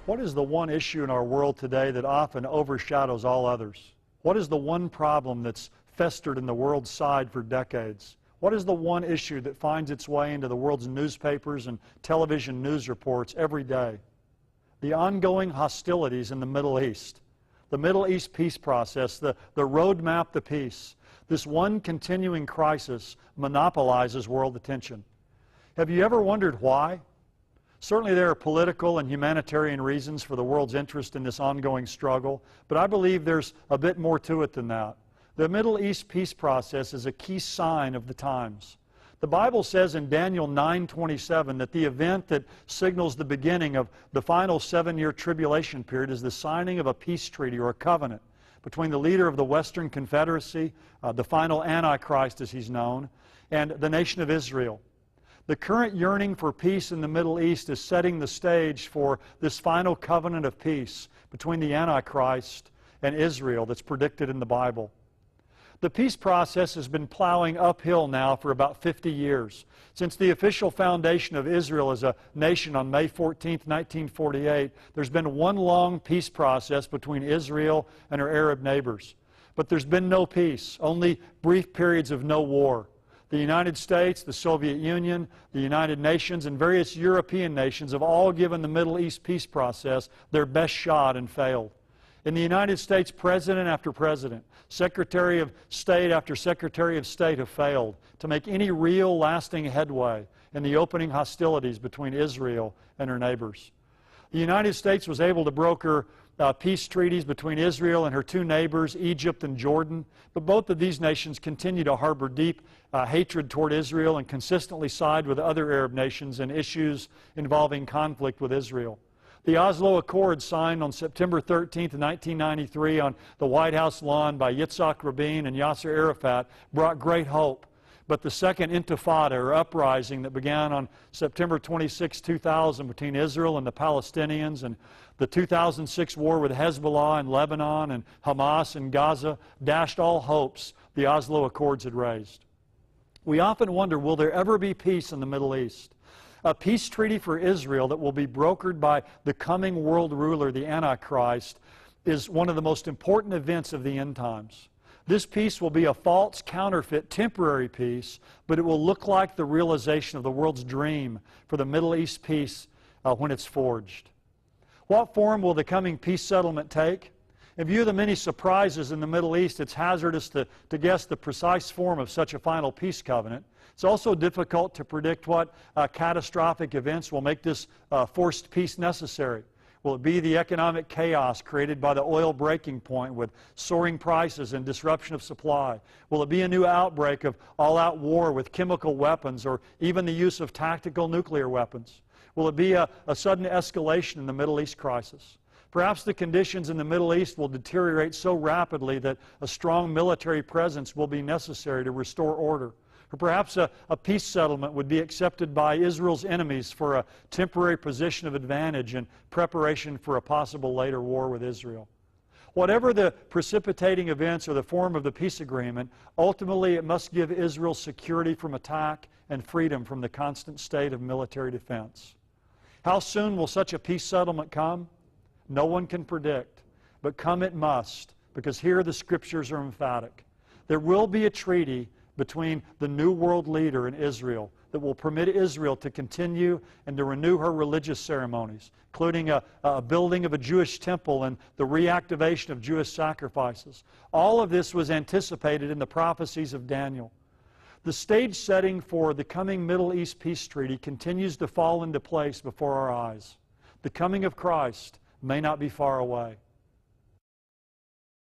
What is the one issue in our world today that often overshadows all others? What is the one problem that's festered in the world's side for decades? What is the one issue that finds its way into the world's newspapers and television news reports every day? The ongoing hostilities in the Middle East. The Middle East peace process, the roadmap to peace. This one continuing crisis monopolizes world attention. Have you ever wondered why? Certainly there are political and humanitarian reasons for the world's interest in this ongoing struggle, but I believe there's a bit more to it than that. The Middle East peace process is a key sign of the times. The Bible says in Daniel 9:27 that the event that signals the beginning of the final 7-year tribulation period is the signing of a peace treaty or a covenant between the leader of the Western Confederacy, the final Antichrist as he's known, and the nation of Israel. The current yearning for peace in the Middle East is setting the stage for this final covenant of peace between the Antichrist and Israel that's predicted in the Bible. The peace process has been plowing uphill now for about 50 years. Since the official foundation of Israel as a nation on May 14, 1948, there's been one long peace process between Israel and her Arab neighbors. But there's been no peace, only brief periods of no war. The United States, the Soviet Union, the United Nations, and various European nations have all given the Middle East peace process their best shot and failed. In the United States, president after president, secretary of state after secretary of state have failed to make any real lasting headway in the opening hostilities between Israel and her neighbors. The United States was able to broker peace treaties between Israel and her two neighbors, Egypt and Jordan, but both of these nations continue to harbor deep hatred toward Israel and consistently side with other Arab nations in issues involving conflict with Israel. The Oslo Accord, signed on September 13, 1993 on the White House lawn by Yitzhak Rabin and Yasser Arafat, brought great hope. But the second intifada, or uprising, that began on September 26, 2000 between Israel and the Palestinians, and the 2006 war with Hezbollah in Lebanon and Hamas in Gaza, dashed all hopes the Oslo Accords had raised. We often wonder, will there ever be peace in the Middle East? A peace treaty for Israel that will be brokered by the coming world ruler, the Antichrist, is one of the most important events of the end times. This peace will be a false, counterfeit, temporary peace, but it will look like the realization of the world's dream for the Middle East peace when it's forged. What form will the coming peace settlement take? In view of the many surprises in the Middle East, it's hazardous to guess the precise form of such a final peace covenant. It's also difficult to predict what catastrophic events will make this forced peace necessary. Will it be the economic chaos created by the oil breaking point with soaring prices and disruption of supply? Will it be a new outbreak of all-out war with chemical weapons or even the use of tactical nuclear weapons? Will it be a sudden escalation in the Middle East crisis? Perhaps the conditions in the Middle East will deteriorate so rapidly that a strong military presence will be necessary to restore order. Or perhaps a peace settlement would be accepted by Israel's enemies for a temporary position of advantage in preparation for a possible later war with Israel. Whatever the precipitating events or the form of the peace agreement, ultimately it must give Israel security from attack and freedom from the constant state of military defense. How soon will such a peace settlement come? No one can predict, but come it must, because here the Scriptures are emphatic. There will be a treaty between the new world leader and Israel that will permit Israel to continue and to renew her religious ceremonies, including a building of a Jewish temple and the reactivation of Jewish sacrifices. All of this was anticipated in the prophecies of Daniel. The stage setting for the coming Middle East peace treaty continues to fall into place before our eyes. The coming of Christ may not be far away.